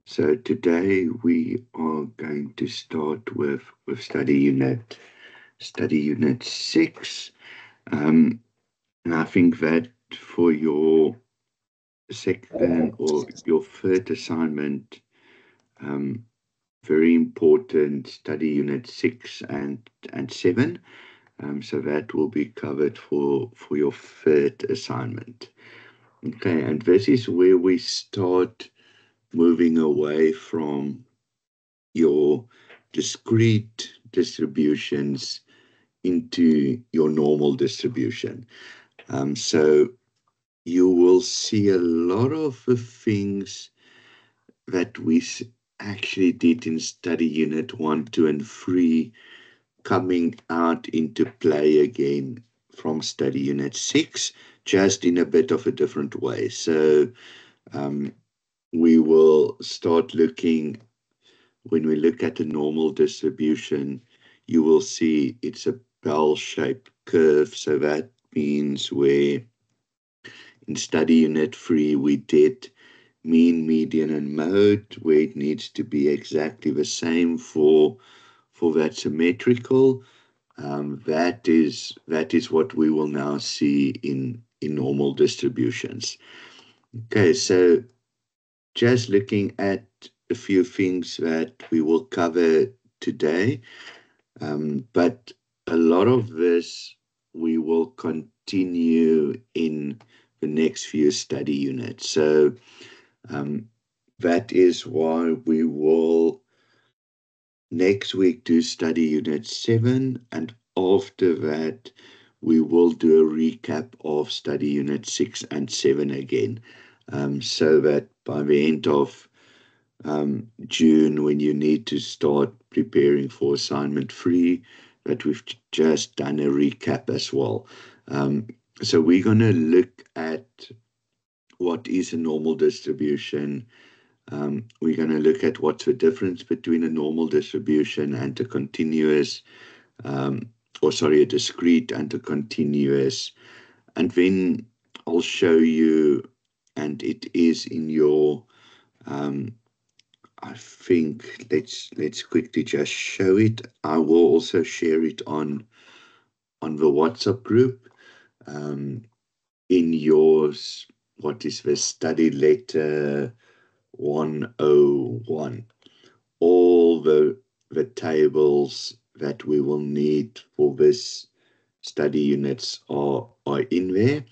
So today we are going to start with study unit 6. Um, and I think that for your second or your third assignment, um, very important study unit 6 and 7. So that will be covered for your third assignment. Okay, and this is where we start moving away from your discrete distributions into your normal distribution. So you will see a lot of the things that we actually did in study unit 1, 2, and 3 coming out into play again from study unit 6, just in a bit of a different way. So um, we will start looking. When we look at the normal distribution, you will see it's a bell-shaped curve. So that means where in study unit 3 we did mean, median, and mode, where it needs to be exactly the same for that symmetrical. That is what we will now see in normal distributions. Okay, so just looking at a few things that we will cover today. But a lot of this we will continue in the next few study units. So um, that is why we will next week do study unit 7, and after that we will do a recap of study unit 6 and 7 again, so that by the end of June, when you need to start preparing for assignment 3, that we've just done a recap as well. Um, so we're going to look at what is a normal distribution. We're going to look at what's the difference between a normal distribution and a continuous, a discrete and a continuous. And then I'll show you, and it is in your I think let's quickly just show it. I will also share it on the WhatsApp group. Um, in yours, what is the study letter 101? All the tables that we will need for this study units are in there.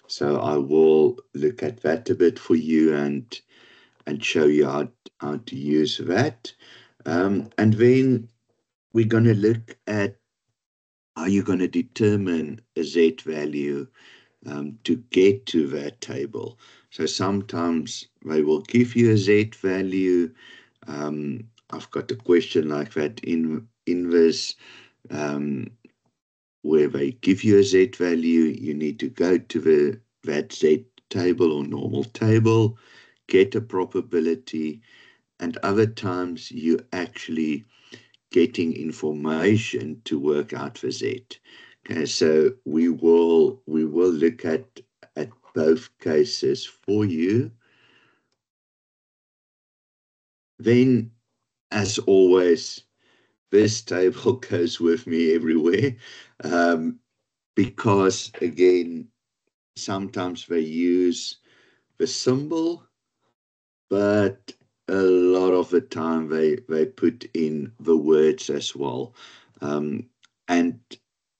So I will look at that a bit for you and show you how to use that. And then we're going to look at how you're going to determine a Z value to get to that table. So sometimes they will give you a Z value. I've got a question like that in this, where they give you a Z value. You need to go to that Z table or normal table, get a probability, and other times you actually getting information to work out the Z. Okay, so we will look at both cases for you. Then, as always, this table goes with me everywhere, um, because again, sometimes they use the symbol, but a lot of the time they put in the words as well. And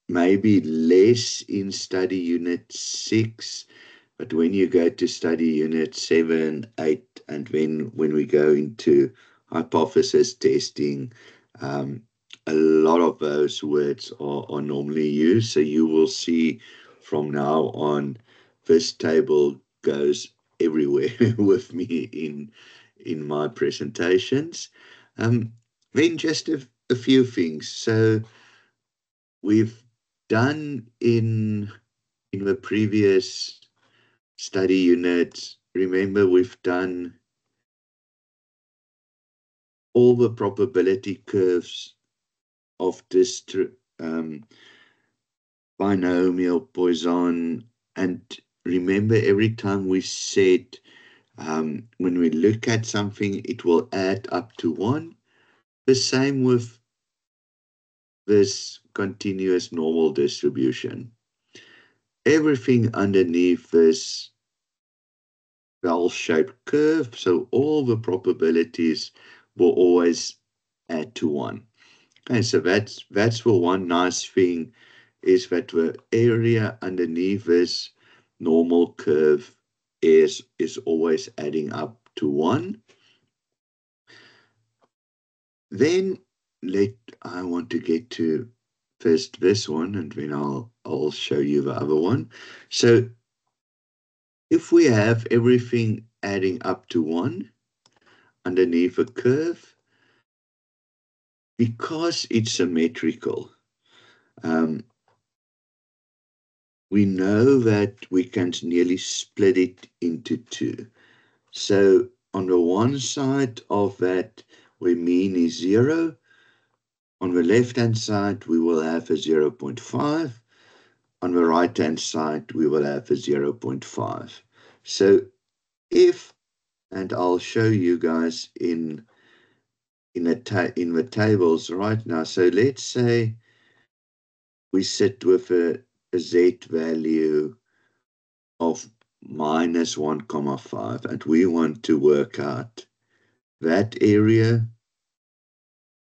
maybe less in study unit 6, but when you go to study unit 7, 8, and then when we go into hypothesis testing, a lot of those words are normally used. So you will see from now on, this table goes everywhere with me in my presentations. Um, then just a few things. So we've done in the previous study units, remember we've done all the probability curves of binomial Poisson, and remember every time we said When we look at something, it will add up to 1. The same with this continuous normal distribution. Everything underneath this bell-shaped curve, so all the probabilities will always add to 1. Okay, so that's for one nice thing, is that the area underneath this normal curve is always adding up to 1. Then I want to get to first this one, and then I'll show you the other one. So if we have everything adding up to 1 underneath a curve, because it's symmetrical, we know that we can nearly split it into 2. So on the one side of that, where mean is 0, on the left-hand side, we will have a 0.5. On the right-hand side, we will have a 0.5. So if, and I'll show you guys in the tables right now. So let's say we sit with a z value of minus 1,5, and we want to work out that area,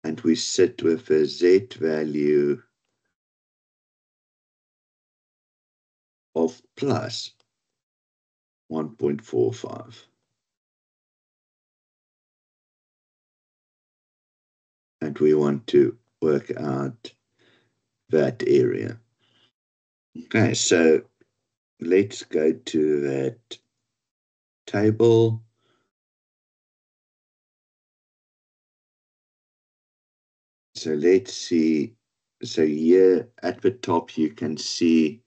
and we sit with a z value of plus 1.45. And we want to work out that area. Okay, so let's go to that table. So let's see. So here at the top, you can see,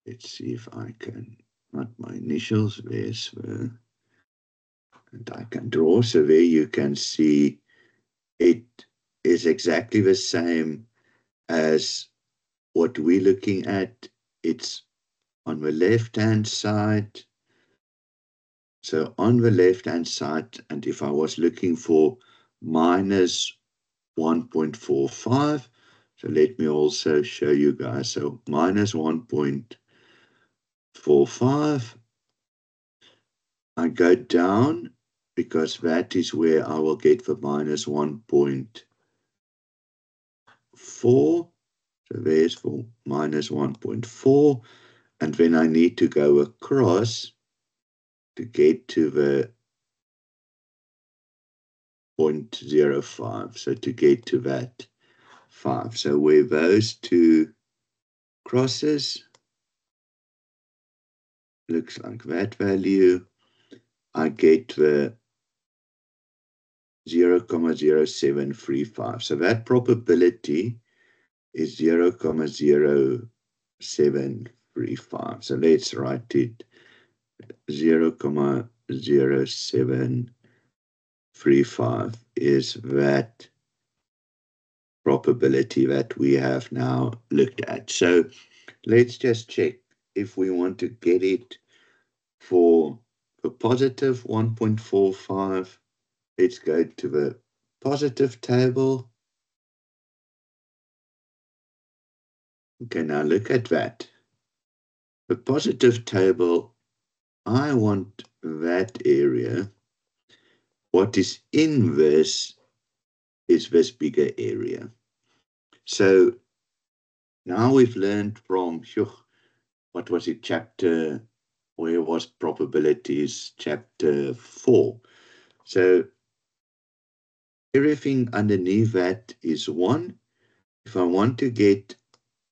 let's see if I can, not my initials, there's the, and I can draw. So there you can see it is exactly the same as what we're looking at. It's on the left-hand side. So on the left-hand side, and if I was looking for minus 1.45, so let me also show you guys. So minus 1.45, I go down because that is where I will get the minus 1.4. So there's for minus 1.4. And then I need to go across to get to the 0.05. So to get to that 5. So where those two crosses, looks like that value, I get the 0.0735. So that probability is 0.0735. So let's write it 0.0735 is that probability that we have now looked at. So let's just check if we want to get it for a positive 1.45. Let's go to the positive table. Okay, now look at that. The positive table, I want that area. What is in this is this bigger area. So now we've learned from, what was it, where was probabilities? Chapter 4. So everything underneath that is 1. If I want to get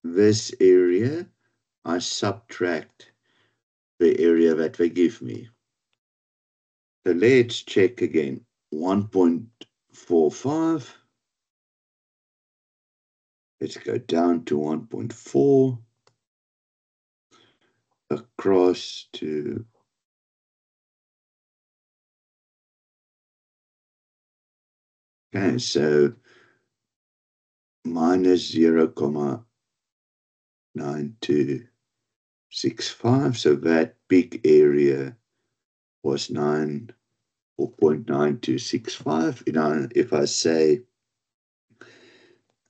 this area, I subtract the area that they give me. So let's check again. 1.45. Let's go down to 1.4. Across to okay, so minus 0.92. 0.965. So that big area was 9 or 0.9265. If I say,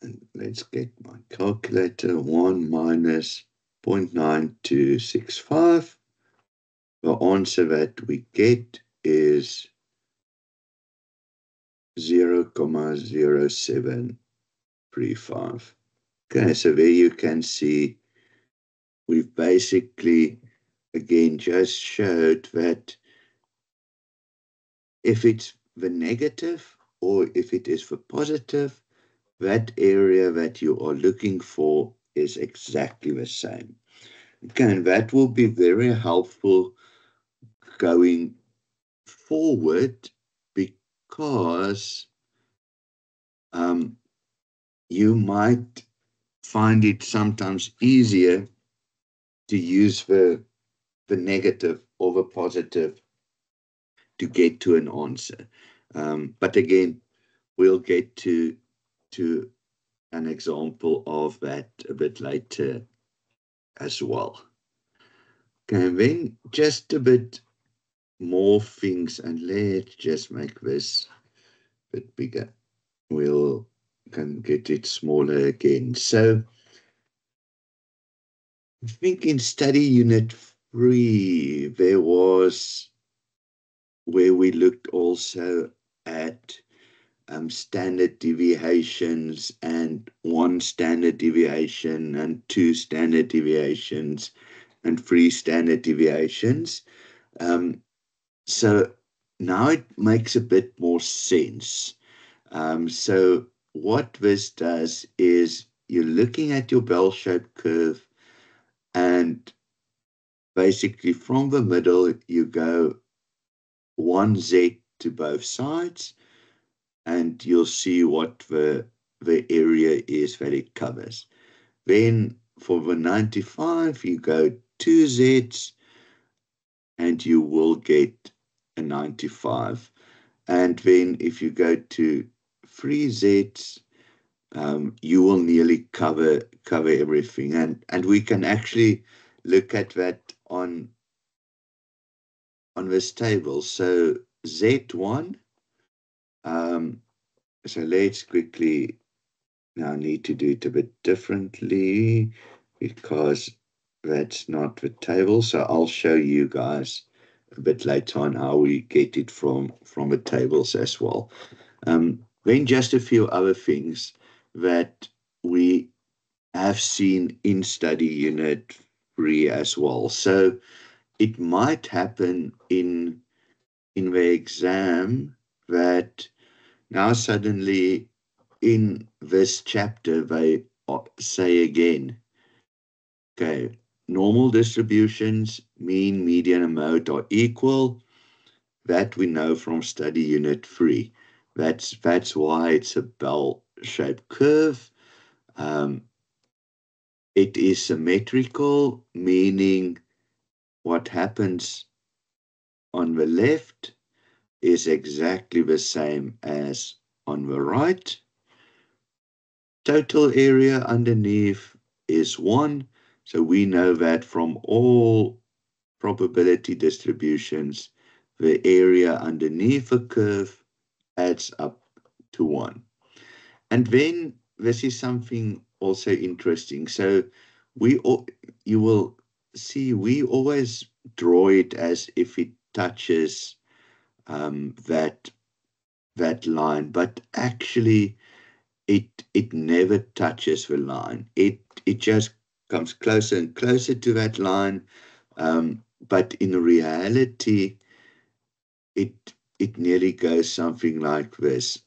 and let's get my calculator, 1 minus 0.9265, the answer that we get is 0.0735. Okay, so there you can see we've basically, again, just showed that if it's the negative or if it is the positive, that area that you are looking for is exactly the same. Okay, and that will be very helpful going forward because you might find it sometimes easier to use the negative or the positive to get to an answer. But again, we'll get to an example of that a bit later as well. Okay, and then just a bit more things, and let's just make this a bit bigger. We'll can get it smaller again. So I think in study unit 3, there was where we looked also at standard deviations and 1 standard deviation and 2 standard deviations and 3 standard deviations. So now it makes a bit more sense. So what this does is you're looking at your bell-shaped curve, and basically from the middle you go 1z to both sides, and you'll see what the area is that it covers. Then for the 95, you go 2z's, and you will get a 95. And then if you go to 3z's, you will nearly cover everything. And we can actually look at that on this table. So Z1, so let's quickly now need to do it a bit differently because that's not the table. So I'll show you guys a bit later on how we get it from the tables as well. Then just a few other things that we have seen in study unit 3 as well. So it might happen in the exam that now suddenly in this chapter they say again, okay, normal distributions, mean, median, and mode are equal. That we know from study unit 3. That's why it's a bell-shaped curve. It is symmetrical, meaning what happens on the left is exactly the same as on the right. Total area underneath is 1, so we know that from all probability distributions, the area underneath the curve adds up to 1. And then this is something also interesting. So you will see we always draw it as if it touches that line, but actually it never touches the line. It just comes closer and closer to that line, but in reality, it nearly goes something like this,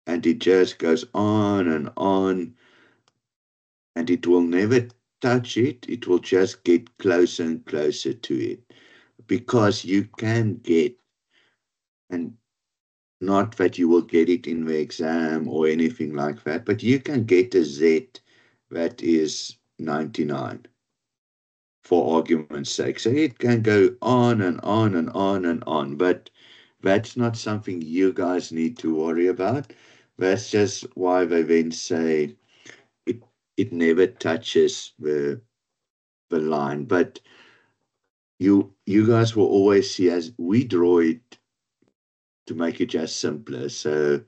and it just goes on, and it will never touch it. It will just get closer and closer to it, because you can get, and not that you will get it in the exam or anything like that, but you can get a Z that is 99, for argument's sake. So it can go on and on and on and on, but that's not something you guys need to worry about. That's just why they then say it never touches the the line. But you guys will always see, as we draw it, to make it just simpler. So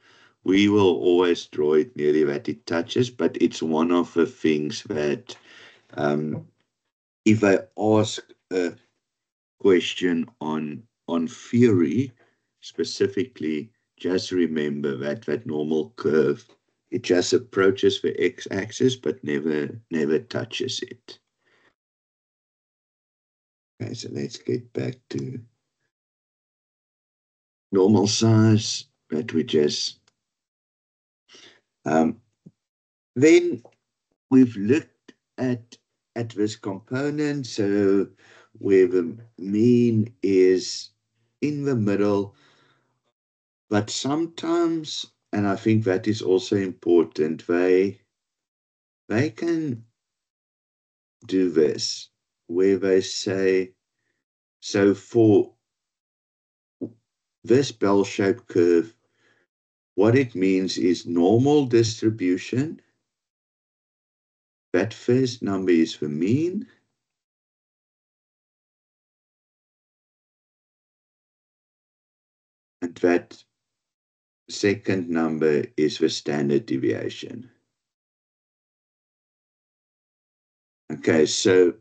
we will always draw it nearly that it touches, but it's one of the things that if I ask a question on theory specifically, just remember that that normal curve, it just approaches the x-axis but never touches it. Okay, so let's get back to normal size that we just then we've looked at this component, so where the mean is in the middle, but sometimes, and I think that is also important, they can do this, where they say, so for this bell-shaped curve, what it means is normal distribution. That first number is the mean. And that second number is the standard deviation. Okay, so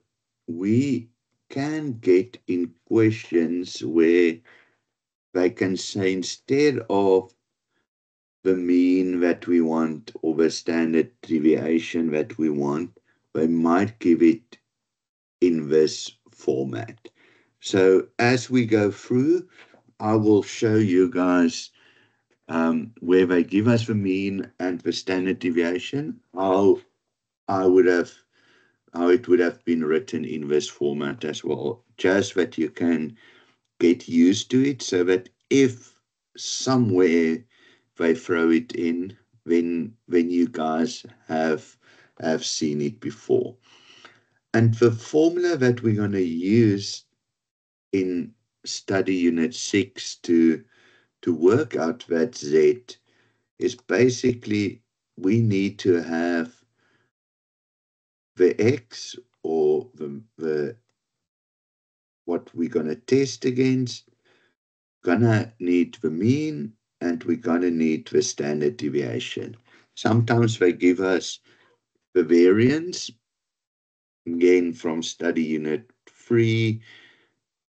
we can get in questions where they can say, instead of the mean that we want or the standard deviation that we want, they might give it in this format. So as we go through, I will show you guys where they give us the mean and the standard deviation, how it would have been written in this format as well, just that you can get used to it, so that if somewhere they throw it in, then you guys have seen it before. And the formula that we're going to use in study unit 6 to work out that Z is basically, we need to have the X, or the what we're going to test against, gonna need the mean, and we're gonna need the standard deviation. Sometimes they give us the variance, again from study unit 3.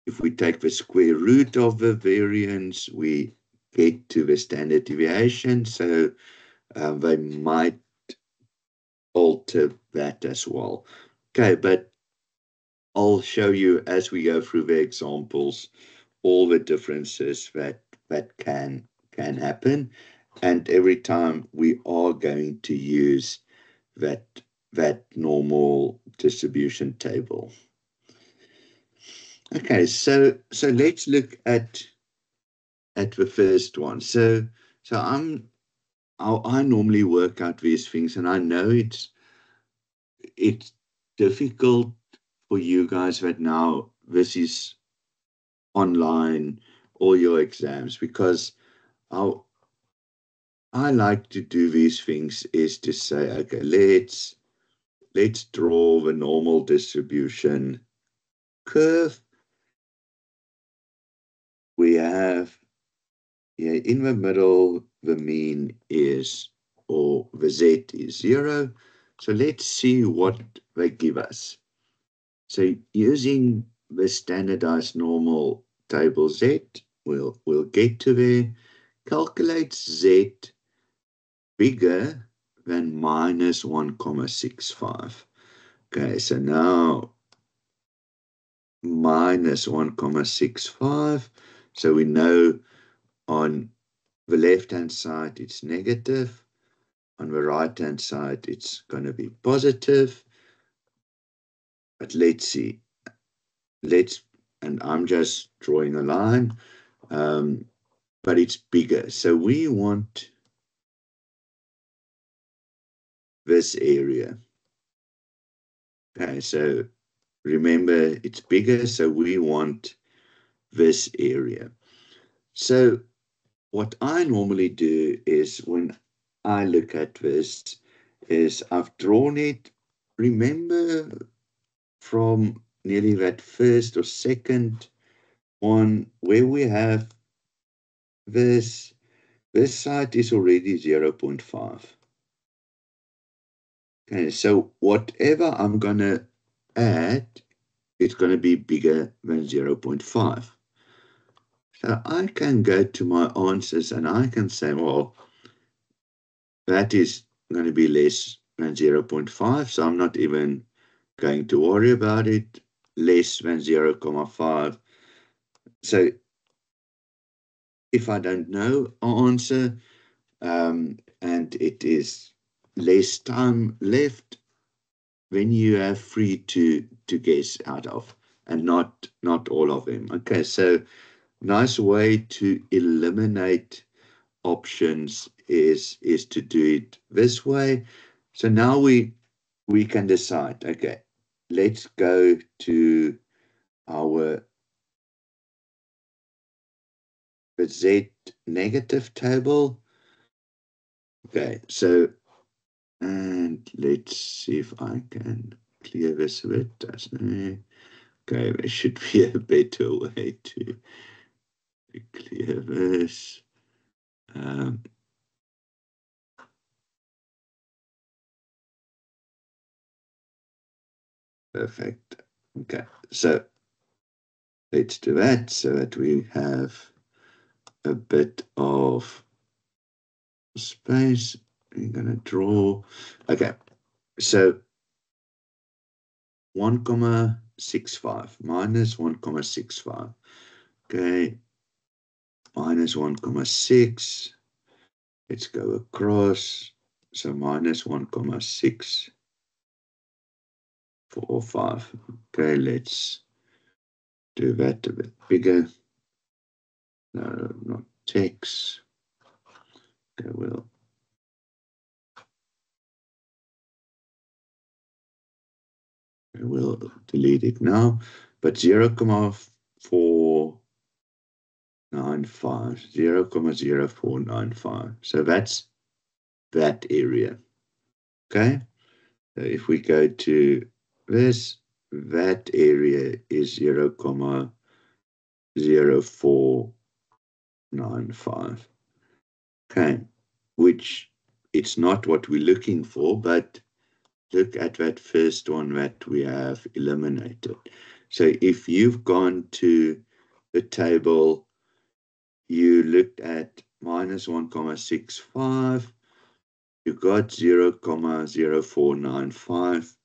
If we take the square root of the variance, we get to the standard deviation, so they might alter that as well. Okay, but I'll show you as we go through the examples all the differences that can happen, and every time we are going to use that normal distribution table. Okay, so let's look at the first one. So I normally work out these things, and I know it's difficult for you guys that now this is online, all your exams, because I like to do these things is to say, okay, let's draw the normal distribution curve. We have here in the middle, the mean is, or the Z is 0. So let's see what they give us. So using the standardized normal table Z, we'll get to there. Calculate Z bigger than minus 1,65. Okay, so now minus 1,65. So we know on the left-hand side it's negative. On the right-hand side it's going to be positive. But let's see. And I'm just drawing a line, but it's bigger. So we want this area. Okay, so remember it's bigger, so we want this area. So what I normally do is, when I look at this, is I've drawn it. Remember from nearly that first or second one where we have this side is already 0.5. Okay, so whatever I'm going to add, it's going to be bigger than 0.5. So I can go to my answers and I can say, well, that is going to be less than 0.5, so I'm not even going to worry about it. Less than 0.5. So if I don't know our answer, and it is less time left, then you have free to guess out of, and not all of them. Okay, so nice way to eliminate options is to do it this way. So now we can decide, okay, let's go to our Z negative table. Okay, so, and let's see if I can clear this a bit. Okay, there should be a better way to clear this. Perfect. Okay, so let's do that so that we have a bit of space. I'm going to draw. Okay, so 1,65 minus 1,65. Okay, minus 1,6. Let's go across. So minus 1,645. Okay, let's do that a bit bigger. No, not text. Okay, we'll delete it now. But 0,495, 0,0495. So that's that area. Okay. So if we go to this, that area is 0,0495. Okay, which it's not what we're looking for, but look at that first one that we have eliminated. So if you've gone to the table, you looked at minus 1,65, you got 0,0495.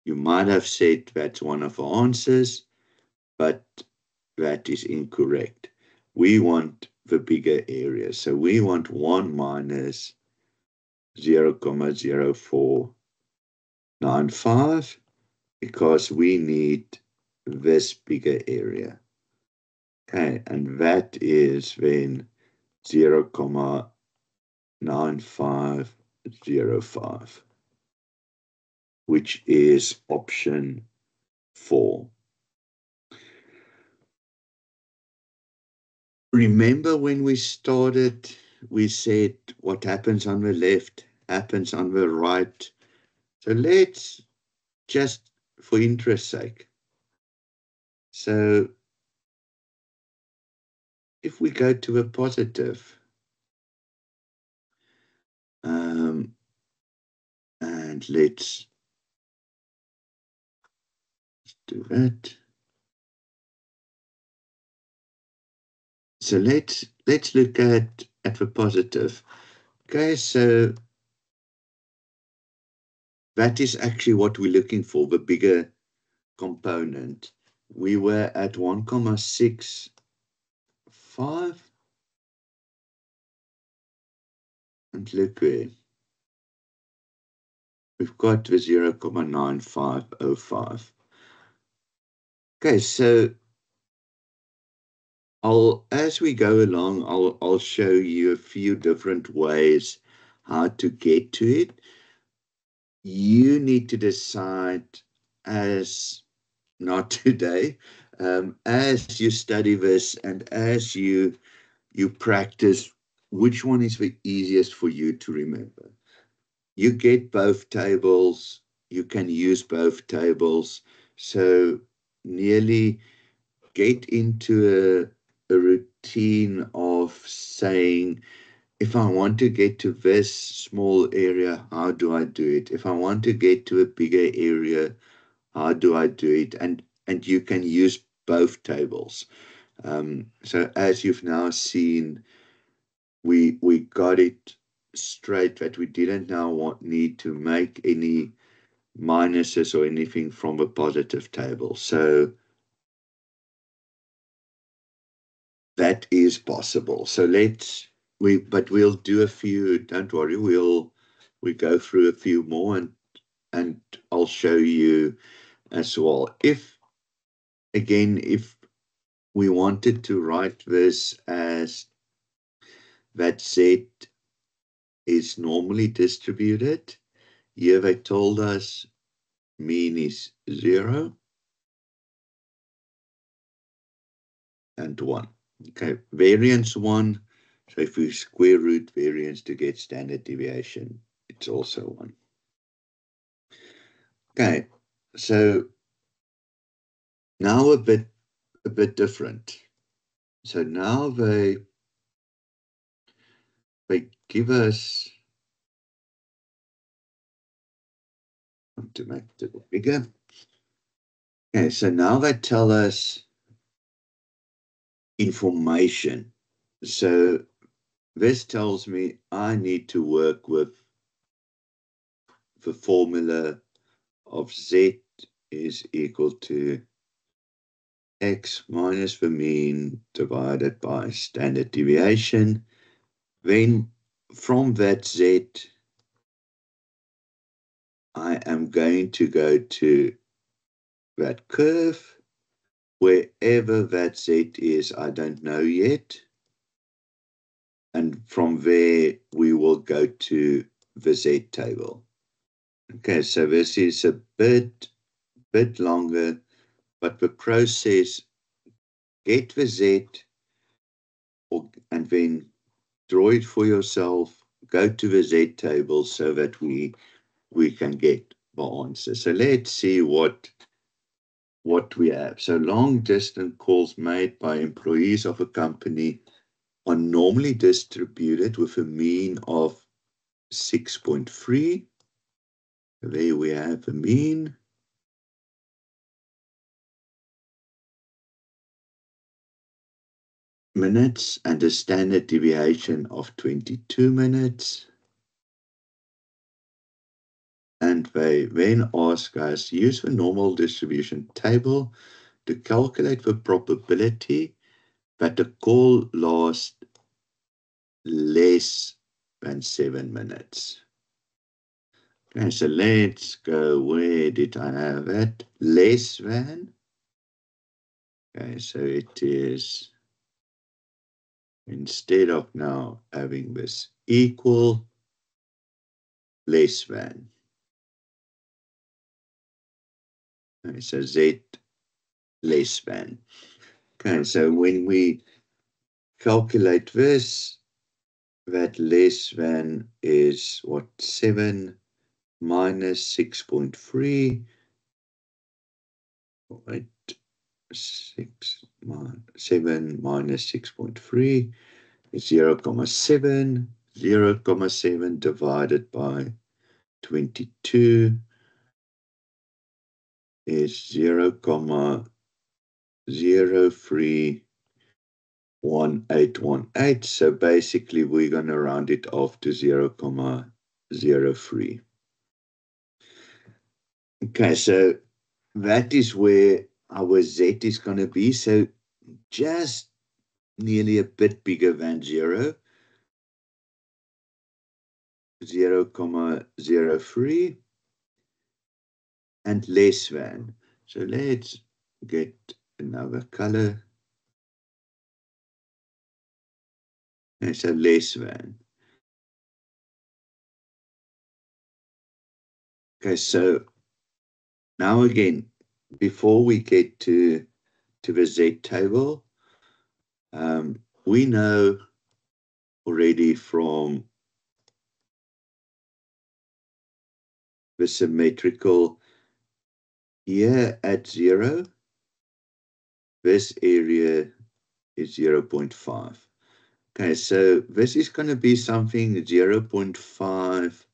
You might have said that's one of our answers, but that is incorrect. We want the bigger area. So we want 1 minus 0,0495 because we need this bigger area. Okay, and that is then 0,9505, which is option 4. Remember when we started, we said what happens on the left happens on the right. So let's just, for interest's sake, so if we go to a positive, and let's do that. So let's look at the positive. Okay, so that is actually what we're looking for, the bigger component. We were at 1,65, and look where we've got the 0,9505. Okay, so as we go along, I'll show you a few different ways how to get to it. You need to decide, as not today, as you study this and as you practice, which one is the easiest for you to remember. You get both tables, you can use both tables. So nearly get into a routine of saying, if I want to get to this small area, how do I do it? If I want to get to a bigger area, how do I do it? And you can use both tables. So as you've now seen, we got it straight that we didn't now need to make any minuses or anything from a positive table. So that is possible. So but we'll do a few, don't worry, we go through a few more and I'll show you as well. If we wanted to write this as that Z is normally distributed, here they told us mean is 0 and 1. Okay, variance 1. So if we square root variance to get standard deviation, it's also 1. Okay, so now a bit different. So now they give us, I want to make it a bit bigger. Okay, so now they tell us information. So this tells me I need to work with the formula of Z is equal to X minus the mean divided by standard deviation. Then from that Z, I am going to go to that curve. Wherever that Z is, I don't know yet. And from there, we will go to the Z table. Okay, so this is a bit longer, but the process, get the Z and then draw it for yourself, go to the Z table so that we can get the answer. So let's see what we have. So long distance calls made by employees of a company are normally distributed with a mean of 6.3. There we have a mean. Minutes and a standard deviation of 22 minutes. And they then ask us, use the normal distribution table to calculate the probability that a call lasts less than 7 minutes. Okay, so let's go, where did I have it? Less than. Okay, so it is, instead of now having this equal, less than. Okay, so Z less than. Okay, so when we calculate this, that less than is what? 7 minus 6.3. Right, 7 minus 6.3 is 0.7. 0.7 divided by 22 is 0.031818. So basically, we're going to round it off to 0.03. Okay, so that is where our Z is going to be. So just nearly a bit bigger than 0. 0.03 and less than. So let's get another color. And so less than. Okay, so now again, before we get to the Z table, we know already from the symmetrical, here at 0, this area is 0.5. Okay, so this is going to be something 0.5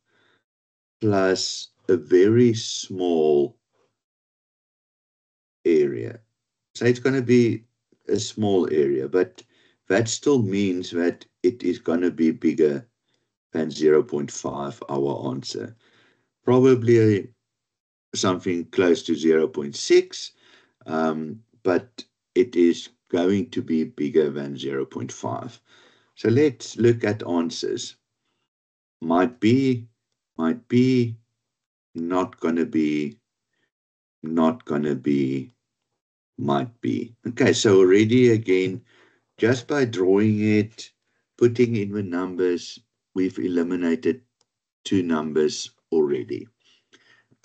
plus a very small area. So it's going to be a small area, but that still means that it is going to be bigger than 0.5, our answer. Probably something close to 0.6, but it is going to be bigger than 0.5. So let's look at answers. Might be, not going to be, not going to be, might be. Okay, so already again, just by drawing it, putting in the numbers, we've eliminated 2 numbers already.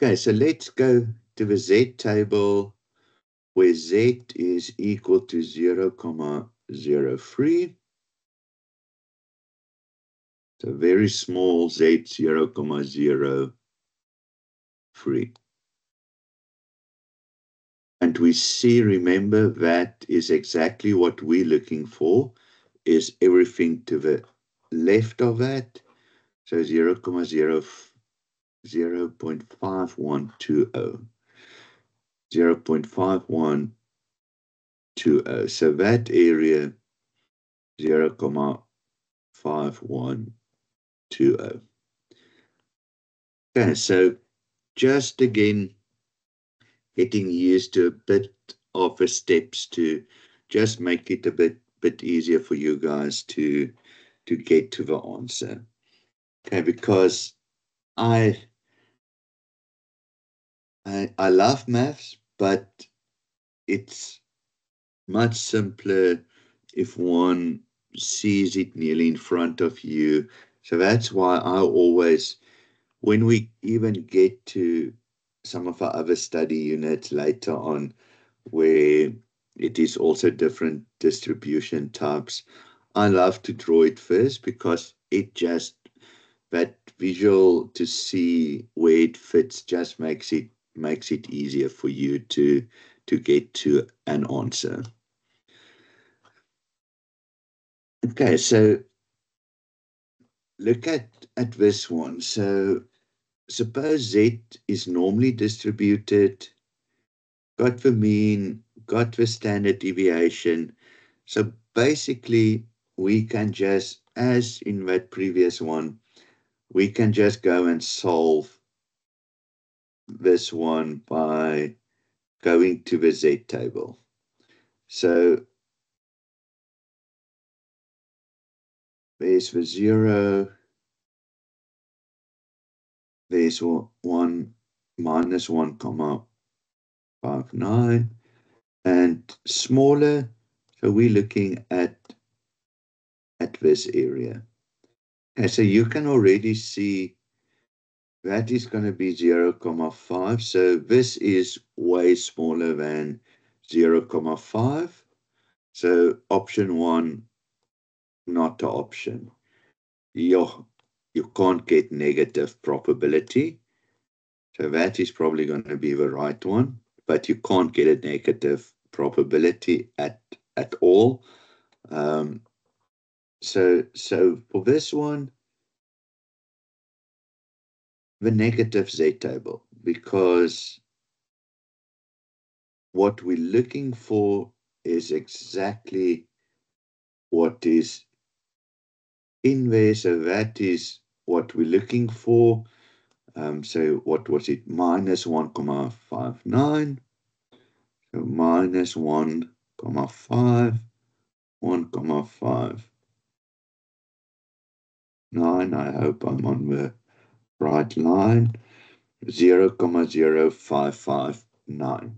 Okay, so let's go to the Z table where Z is equal to 0,03. So very small Z, 0,03. And we see, remember, that is exactly what we're looking for, is everything to the left of that. So 0,5120. 0.5120. So that area, 0,5120. Okay, so just again, getting used to a bit of the steps to just make it a bit easier for you guys to get to the answer. Okay, because I love maths, but it's much simpler if one sees it nearly in front of you. So that's why I always, when we even get to some of our other study units later on, where it is also different distribution types, I love to draw it first because it just, that visual to see where it fits just makes it easier for you to get to an answer. Okay, so look at this one. So suppose Z is normally distributed, got the mean, got the standard deviation. So basically, we can just, as in that previous one, we can just go and solve this one by going to the Z table. So there's the 0, there's 1 minus 1,59, and smaller, so we're looking at this area. Okay, so you can already see that is going to be 0,5. So this is way smaller than 0,5. So option 1, not an option. You can't get negative probability. So that is probably going to be the right one, but you can't get a negative probability at all. So for this one, the negative Z table, because what we're looking for is exactly what is in there. So that is what we're looking for. So what was it? Minus 1,59. So minus 1,5, 1,59. I hope I'm on the right line. 0,0559.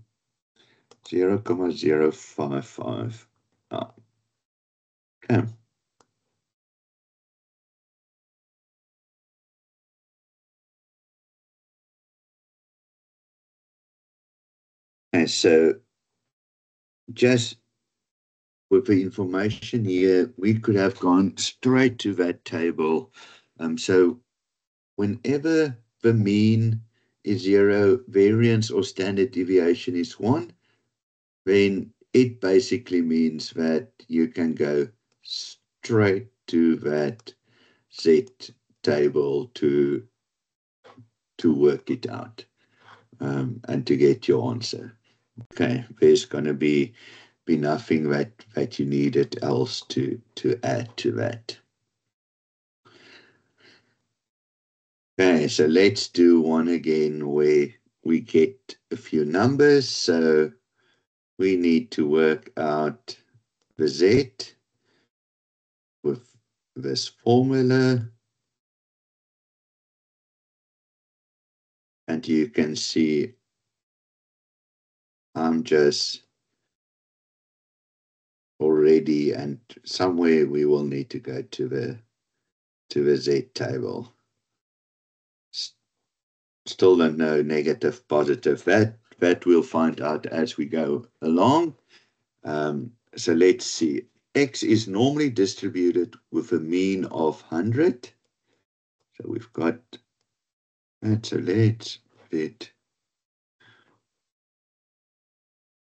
0,0559. Okay. And so just with the information here, we could have gone straight to that table. So whenever the mean is 0, variance or standard deviation is 1, then it basically means that you can go straight to that Z table to work it out and to get your answer. Okay, there's going to be nothing that you needed else to add to that. Okay, so let's do one again where we get a few numbers. So we need to work out the Z with this formula. And you can see I'm just already, and somewhere we will need to go to the Z table. Still don't know negative, positive. That we'll find out as we go along. So let's see. X is normally distributed with a mean of 100. So we've got that. So let's put it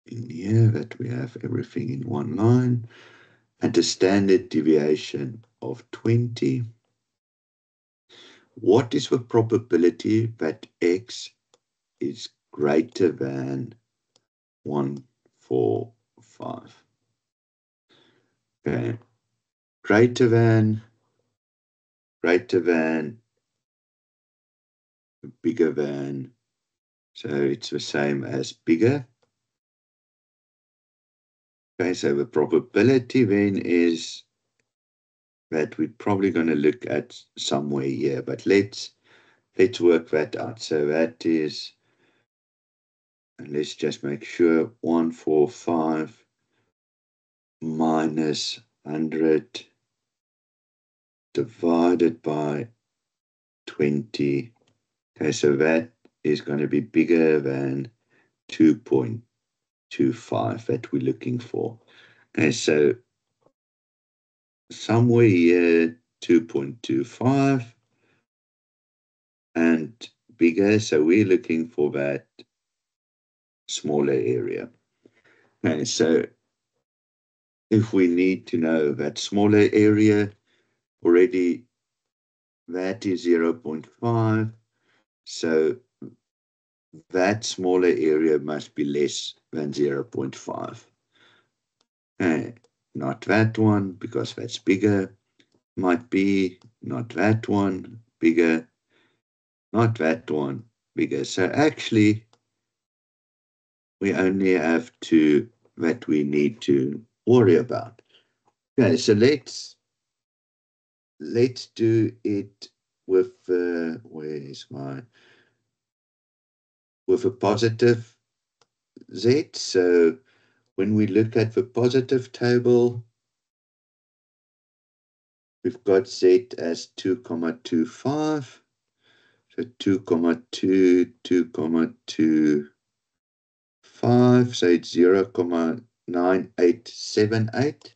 in here that we have everything in one line. And a standard deviation of 20. What is the probability that X is greater than 145? Okay. Greater than, bigger than. So it's the same as bigger. Okay, so the probability then is that we're probably going to look at somewhere here, but let's work that out. So that is, and let's just make sure, 145 minus 100 divided by 20. Okay, so that is going to be bigger than 2.25 that we're looking for. Okay, so somewhere here, 2.25 and bigger. So we're looking for that smaller area. Okay, so if we need to know that smaller area, already that is 0.5. So that smaller area must be less than 0.5. Not that one, because that's bigger. Might be not that one, bigger. Not that one, bigger. So actually, we only have two that we need to worry about. Okay, so let's do it with with a positive Z. So when we look at the positive table, we've got Z as 2,25. So 2,2, 2,25. So it's 0,9878.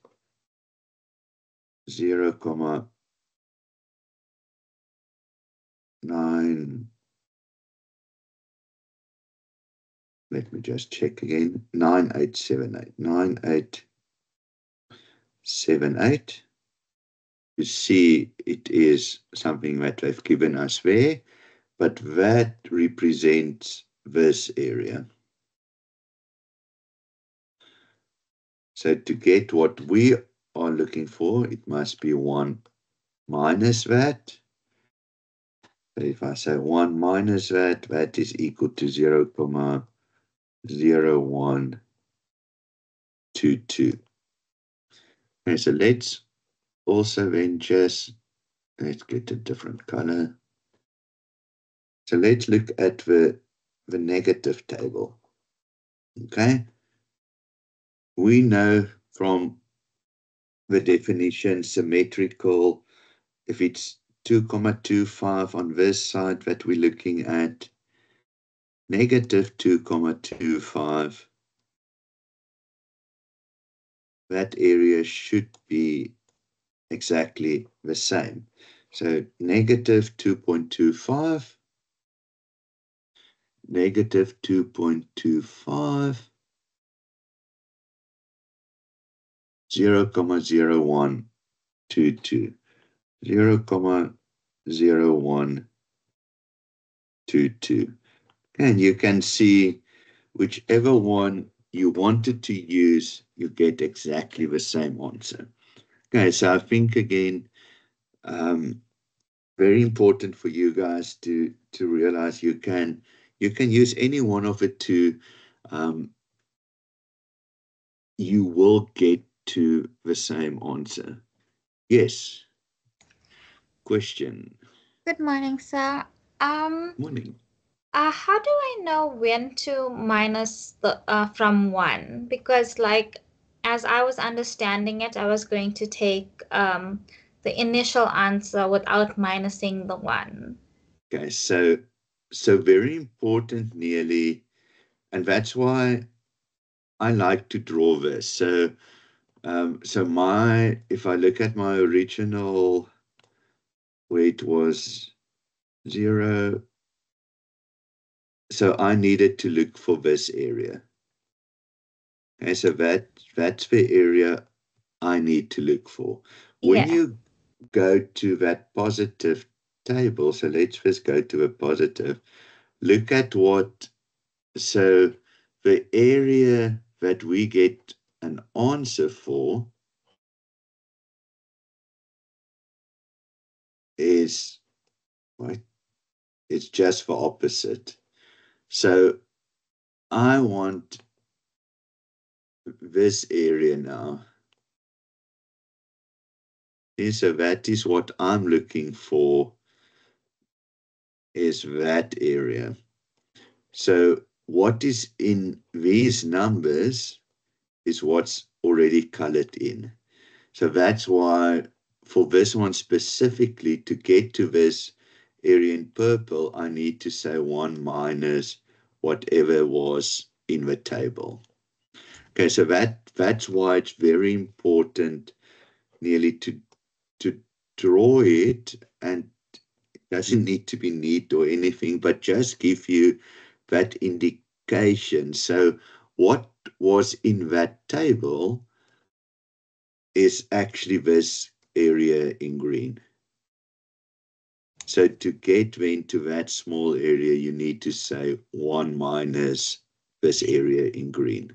0,9. Let me just check again. 9878. 9878. You see, it is something that they've given us there, but that represents this area. So to get what we are looking for, it must be 1 minus that. So if I say 1 minus that, that is equal to 0,0122. Okay, so let's also then just, let's get a different color. So let's look at the negative table. Okay. We know from the definition symmetrical, if it's 2,25 on this side that we're looking at, negative 2,25, that area should be exactly the same. So negative 2.25 negative 2.25, 0.0122, 0.0122. And you can see whichever one you wanted to use, you get exactly the same answer. Okay, so I think again, very important for you guys to realize you can use any one of it to, you will get to the same answer. Yes. Question. Good morning, sir. Morning. How do I know when to minus the from one? Because like as I was understanding it, I was going to take the initial answer without minusing the one. Okay, so very important, nearly, and that's why I like to draw this. So if I look at my original, where it was 0, so I needed to look for this area. Okay, so that's the area I need to look for. When Yeah. you go to that positive table, so let's first go to a positive, look at what, so the area that we get an answer for is, right, it's just the opposite. So I want this area now. Okay, so that is what I'm looking for, is that area. So what is in these numbers is what's already colored in. So that's why for this one specifically, to get to this area in purple, I need to say 1 minus whatever was in the table. Okay, so that's why it's very important nearly to draw it, and it doesn't need to be neat or anything, but just give you that indication. So what was in that table is actually this area in green. So to get then to that small area, you need to say 1 minus this area in green.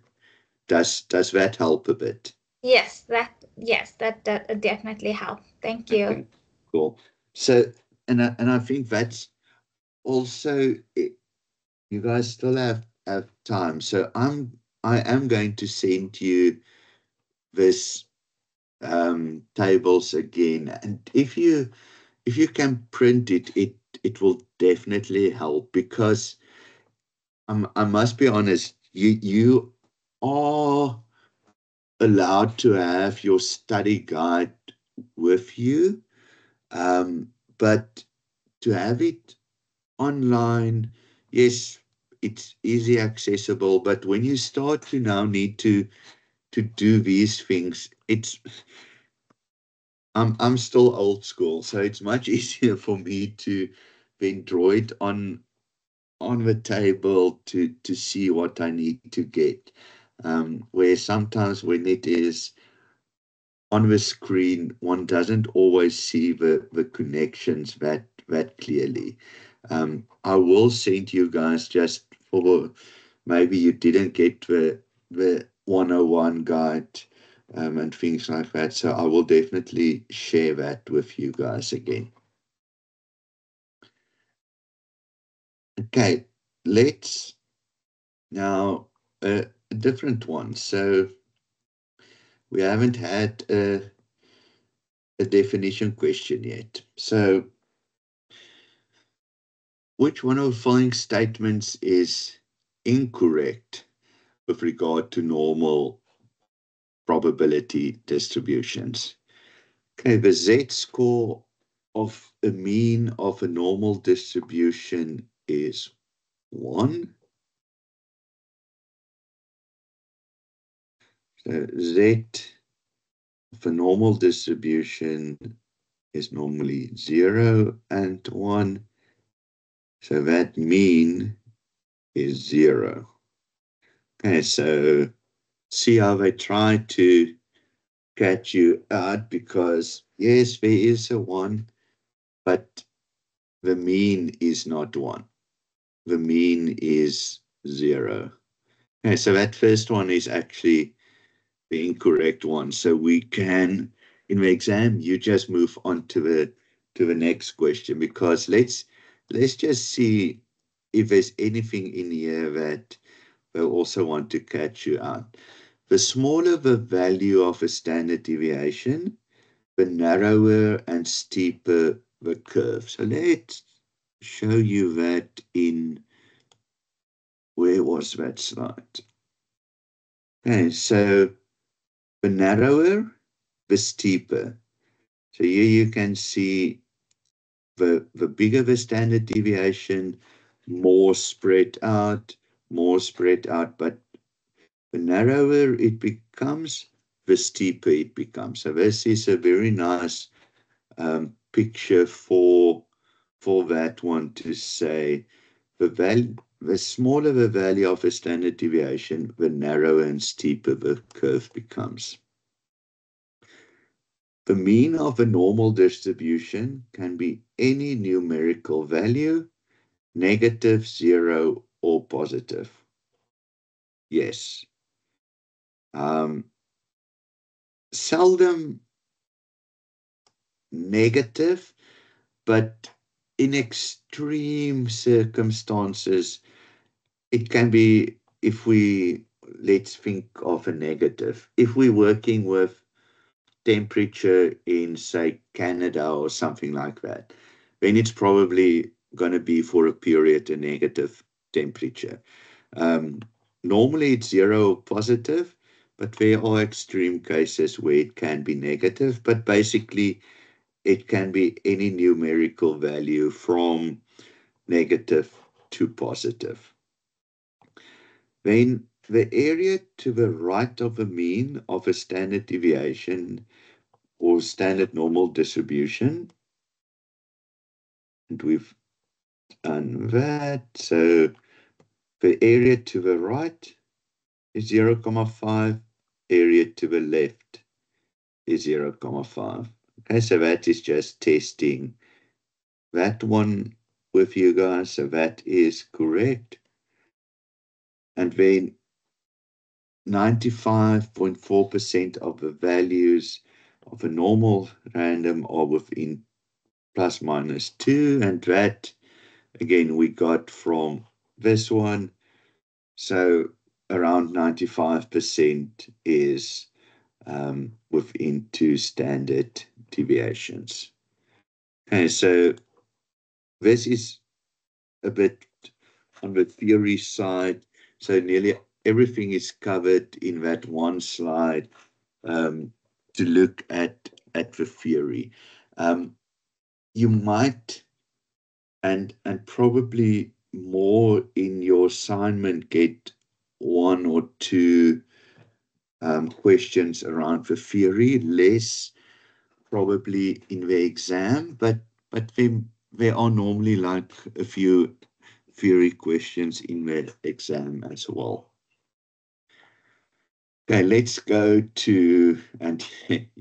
Does that help a bit? Yes, that definitely helped. Thank you. Okay, cool. So, and I think that's also it, you guys still have time. So I am going to send you this tables again, and if you can print it, it will definitely help, because I must be honest, you are allowed to have your study guide with you, but to have it online, yes, it's easy accessible, but when you start to now need to do these things, I'm still old school, so it's much easier for me to then draw it on the table to see what I need to get. Where sometimes when it is on the screen, one doesn't always see the connections that clearly. I will send you guys, just for maybe you didn't get the 101 guide, and things like that. So I will definitely share that with you guys again. Okay, let's now a different one. So we haven't had a definition question yet. So which one of the following statements is incorrect with regard to normal probability distributions? Okay, the z-score of a mean of a normal distribution is 1. So z of a normal distribution is normally 0 and 1. So that mean is 0. Okay, so see how they try to catch you out, because yes, there is a 1, but the mean is not 1. The mean is 0. Okay, so that first one is actually the incorrect one. So we can, in the exam, you just move on to the next question, because let's just see if there's anything in here that they also want to catch you out. The smaller the value of a standard deviation, the narrower and steeper the curve. So let's show you that in, where was that slide? Okay, so the narrower, the steeper. So here you can see the bigger the standard deviation, more spread out, but the narrower it becomes, the steeper it becomes. So this is a very nice picture for that one to say the smaller the value of a standard deviation, the narrower and steeper the curve becomes. The mean of a normal distribution can be any numerical value, negative, 0, or positive. Yes. Seldom negative, but in extreme circumstances, it can be, let's think of a negative. If we're working with temperature in, say, Canada or something like that, then it's probably going to be for a period a negative temperature. Normally it's 0 or positive, but there are extreme cases where it can be negative, but basically it can be any numerical value from negative to positive. Then the area to the right of the mean of a standard deviation or standard normal distribution, and we've done that. So the area to the right is 0.5, area to the left is 0.5. Okay, so that is just testing that one with you guys. So that is correct. And then 95.4% of the values of a normal random are within plus minus 2. And that, again, we got from this one. So around 95% is within 2 standard deviations. Okay, so this is a bit on the theory side. So nearly everything is covered in that one slide to look at the theory. You might, and probably more in your assignment, get 1 or 2 questions around the theory, less probably in the exam, but there are normally like a few theory questions in the exam as well. Okay, let's go to, and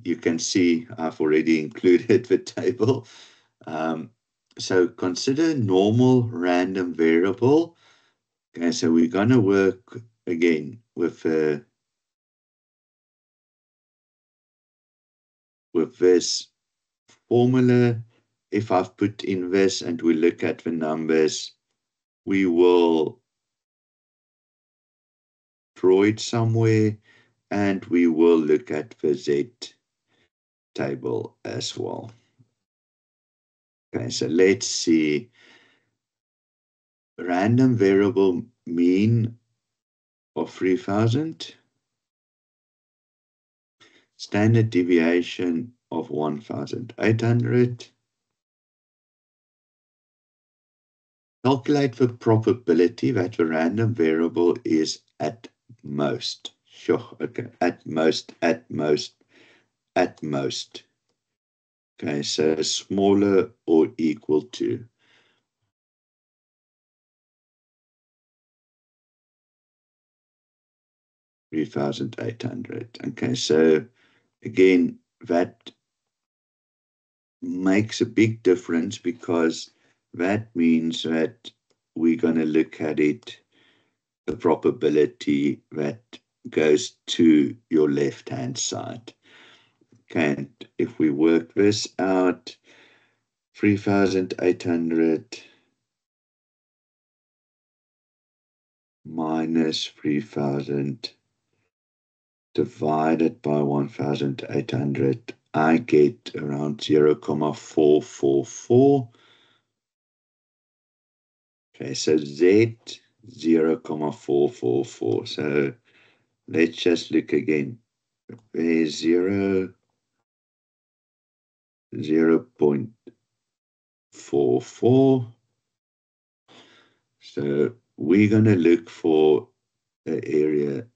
you can see I've already included the table. So consider normal random variable. Okay, so we're going to work again with this formula. If I've put in this and we look at the numbers, we will draw it somewhere, and we will look at the Z table as well. Okay, so let's see. Random variable mean of 3,000. Standard deviation of 1,800. Calculate the probability that the random variable is at most. Sure, okay, at most. Okay, so smaller or equal to. 3,800. Okay, so again, that makes a big difference because that means that we're going to look at it, the probability that goes to your left-hand side. Okay, and if we work this out, 3,800 minus 3,000 divided by 1,800, I get around 0.444. Okay, so Z 0.444. So let's just look again. There's 0.44. So we're going to look for an area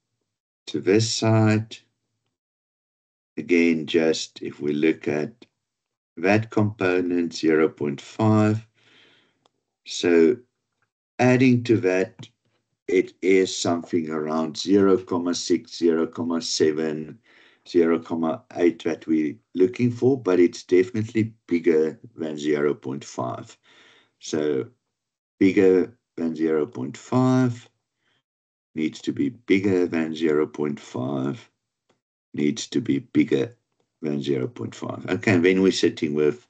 to this side. Again, just if we look at that component, 0.5. So adding to that, it is something around 0.6, 0.7, 0.8 that we're looking for, but it's definitely bigger than 0.5. So bigger than 0.5 needs to be bigger than 0.5, needs to be bigger than 0.5. Okay, and then we're sitting with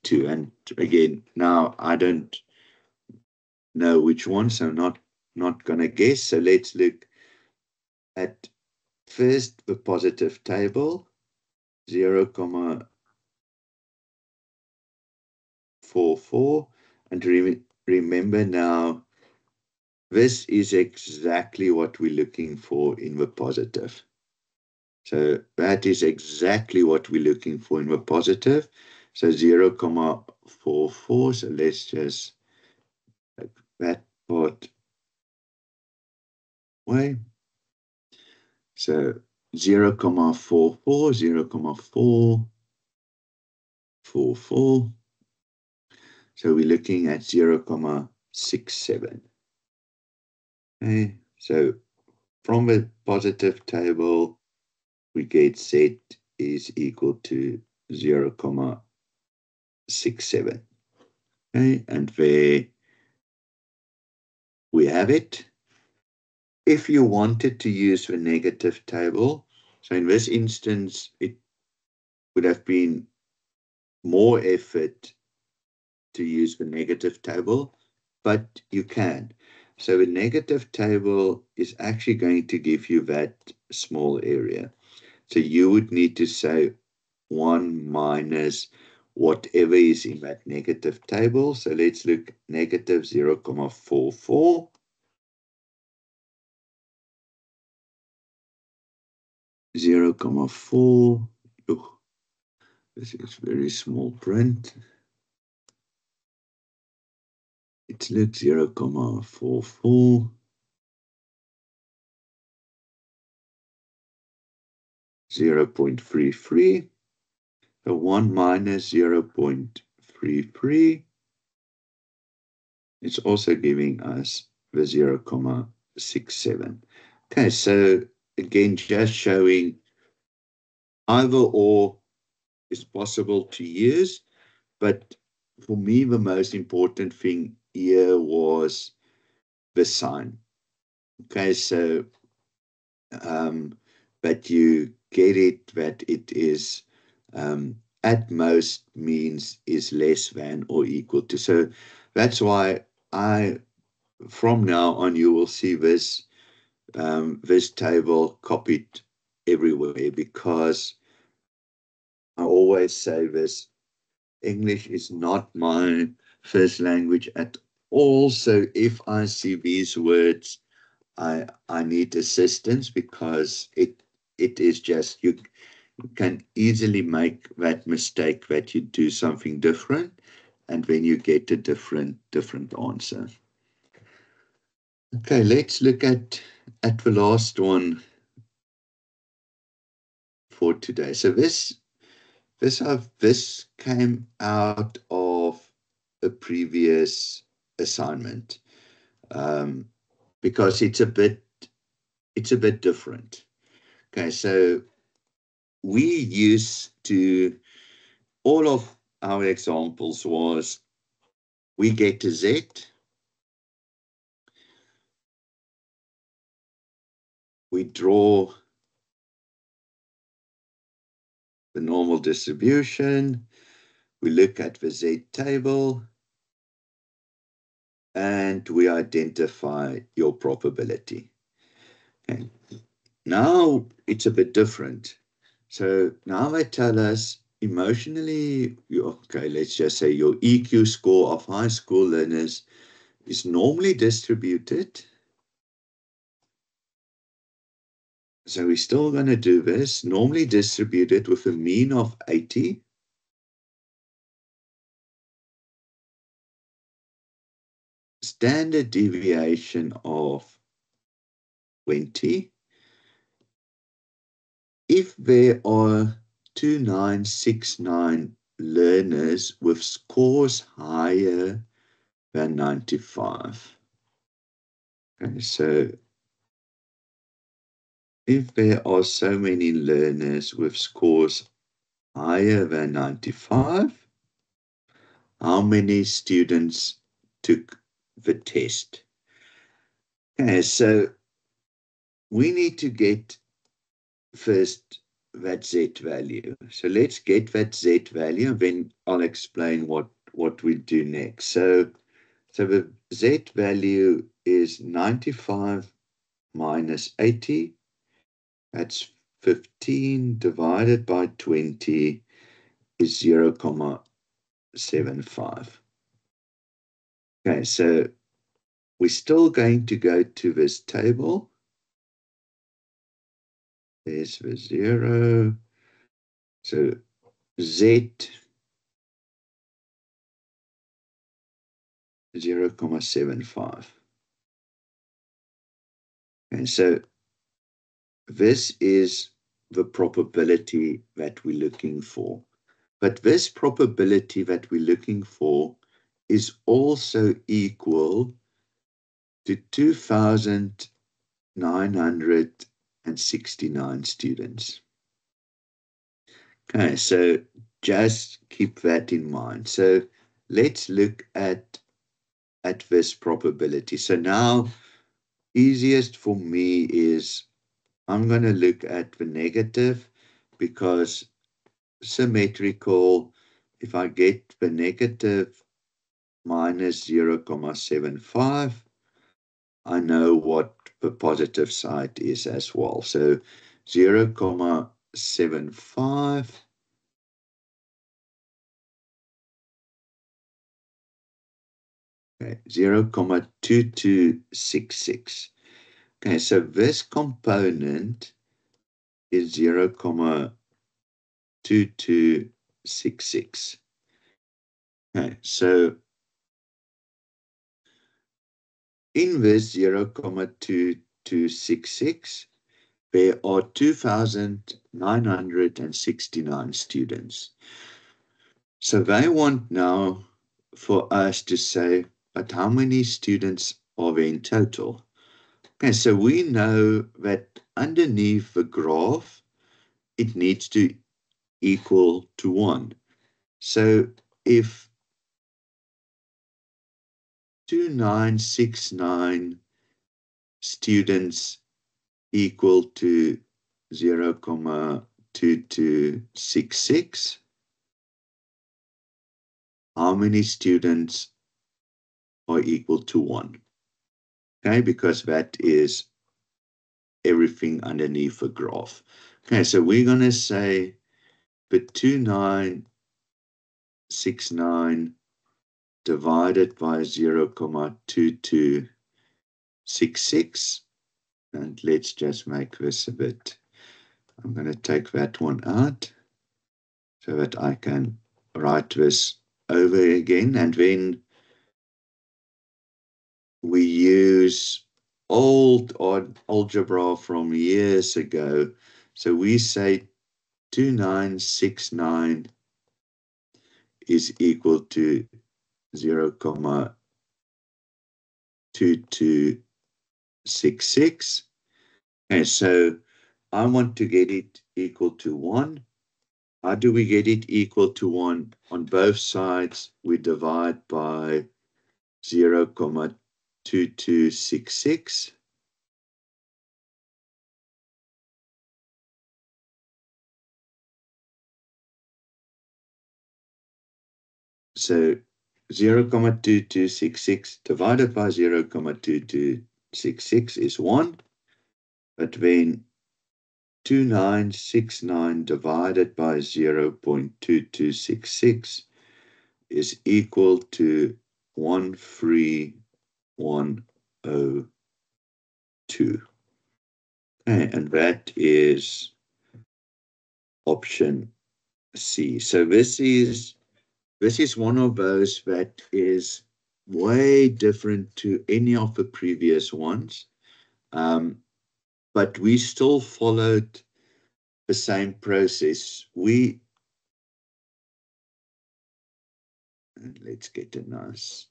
2. And again, now I don't know which one, so not going to guess. So let's look at first the positive table, 0.44. And remember now, this is exactly what we're looking for in the positive. So that is exactly what we're looking for in the positive. So 0.44. So let's just take that part away. So 0.44, 0.444. So we're looking at 0.67. Okay, so from the positive table, we get Z is equal to 0.67. Okay, and there we have it. If you wanted to use the negative table, so in this instance, it would have been more effort to use the negative table, but you can. So the negative table is actually going to give you that small area. So you would need to say 1 minus whatever is in that negative table. So let's look negative 0.44. 0.4. Oh, this is very small print. It's like 0.44. 0.33. So 1 minus 0.33 is also giving us the 0.67. Okay, so again, just showing either or is possible to use, but for me, the most important thing here was the sign. Okay, so that you get it, that it is at most means is less than or equal to. So that's why from now on, you will see this table copied everywhere, because I always say this, English is not my first language at all. So if I see these words, I need assistance, because it is just, you can easily make that mistake that you do something different, and then you get a different answer. Okay, let's look at the last one for today. So this came out of a previous assignment, because it's a bit it's a bit different. Okay, so we used to, all of our examples was, we get to Z, we draw the normal distribution, we look at the Z table, and we identify your probability. Okay. Now it's a bit different. So now they tell us emotionally, okay, let's just say your EQ score of high school learners is normally distributed. So we're still going to do this, normally distributed with a mean of 80. Standard deviation of 20. If there are 2969 learners with scores higher than 95. Okay, so if there are so many learners with scores higher than 95, how many students took the test? Okay, so we need to get first that Z value. So let's get that Z value, and then I'll explain what we do next. So the Z value is 95 minus 80. That's 15 divided by 20 is 0.75. Okay, so we're still going to go to this table. There's the 0. So Z 0.75. And so this is the probability that we're looking for. But this probability that we're looking for is also equal to 2,969 students. Okay, so just keep that in mind. So let's look at this probability. So now, easiest for me is I'm going to look at the negative, because symmetrical, if I get the negative minus 0.75, I know what the positive side is as well. So 0.75 okay, 0.2266. Okay, so this component is 0.2266. Okay, so in this 0.2266, there are 2,969 students. So they want now for us to say, but how many students are there in total? Okay, so we know that underneath the graph, it needs to equal to 1. So if 2,969 students equal to 0.2266, how many students are equal to 1? Okay, because that is everything underneath the graph. Okay, so we're going to say the 2,969 divided by 0.2266, and let's just make this a bit, I'm going to take that one out so that I can write this over again, and then we use old algebra from years ago. So we say 2,969 is equal to 0.2266. Okay, so I want to get it equal to 1. How do we get it equal to 1? On both sides, we divide by 0.2266. So 0.2266 divided by 0.2266 is 1. But then 2969 divided by 0.2266 is equal to 13102. Okay, and that is option C. So this is one of those that is way different to any of the previous ones, but we still followed the same process. Let's get a nice.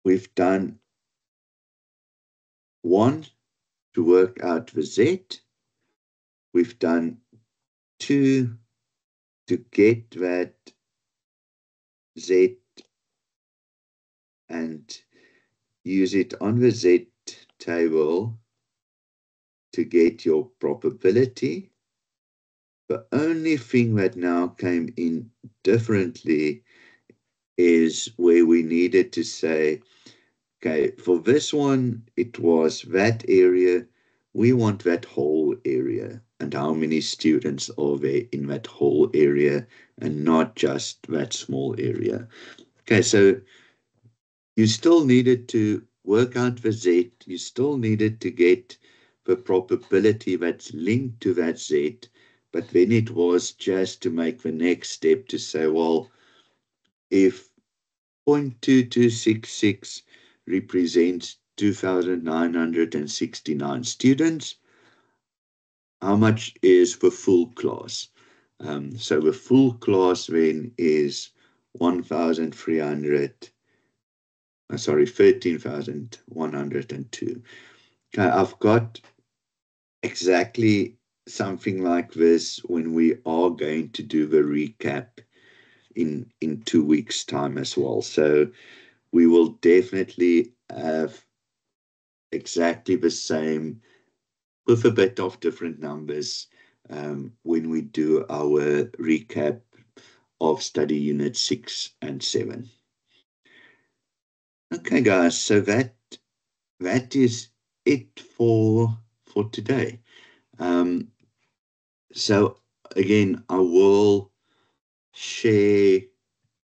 We've done 1 to work out the Z. We've done 2 to get that Z and use it on the Z table to get your probability. The only thing that now came in differently is where we needed to say, okay, for this one, it was that area. We want that whole area and how many students are there in that whole area and not just that small area. Okay, so you still needed to work out the Z. You still needed to get the probability that's linked to that Z. But then it was just to make the next step to say, well, if 0.2266 represents 2,969 students, how much is the full class? So the full class then is 13,102. Okay, I've got exactly something like this when we are going to do the recap in 2 weeks' time as well. So we will definitely have exactly the same with a bit of different numbers when we do our recap of study unit 6 and 7. Okay, guys, so that is it for today. So again, I will share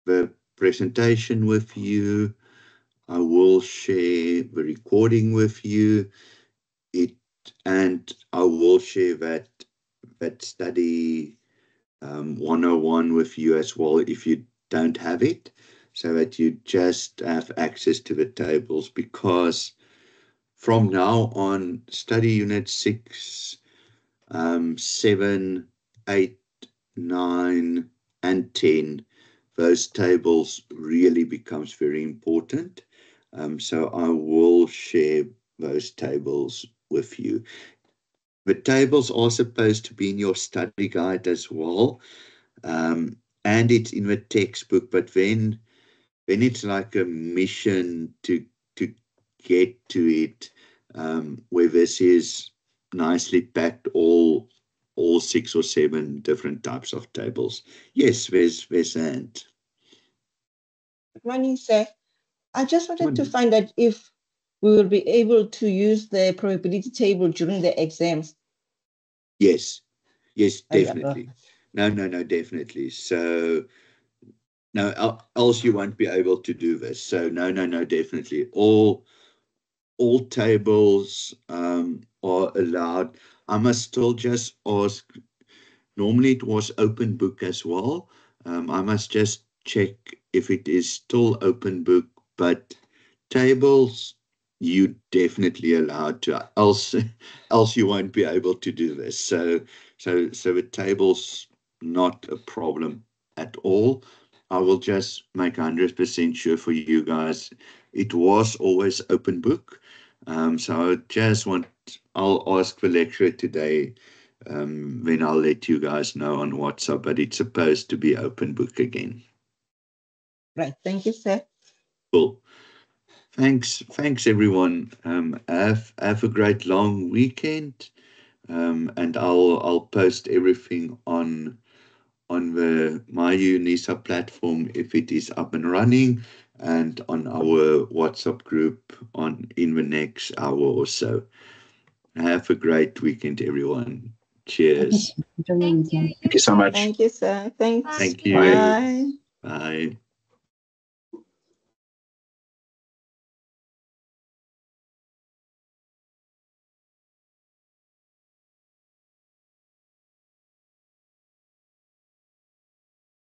the presentation with you. I will share the recording with you. And I will share that study 101 with you as well if you don't have it, so that you just have access to the tables, because from now on, study unit 6, 7, 8, 9, and 10, those tables really becomes very important. So I will share those tables with you. The tables are supposed to be in your study guide as well, and it's in the textbook, but then it's like a mission to get to it, where this is nicely packed, all 6 or 7 different types of tables. Yes, there's and. Good morning, sir. I just wanted to find out if we will be able to use the probability table during the exams. Yes, definitely. No, definitely. So, no, else you won't be able to do this. So, no, definitely. All tables are allowed. I must still just ask, normally it was open book as well. I must just check if it is still open book, but tables, you definitely allowed to, else you won't be able to do this. So the table's not a problem at all. I will just make 100% sure for you guys. It was always open book. So I just I'll ask the lecturer today, then I'll let you guys know on WhatsApp, but it's supposed to be open book again. Right. Thank you, sir. Cool. Thanks everyone. Have a great long weekend. And I'll post everything on the MyUNISA platform if it is up and running, and on our WhatsApp group in the next hour or so. Have a great weekend, everyone. Cheers. Thank you. Thank you so much. Thank you, sir. Thanks. Thank you. Bye. Bye.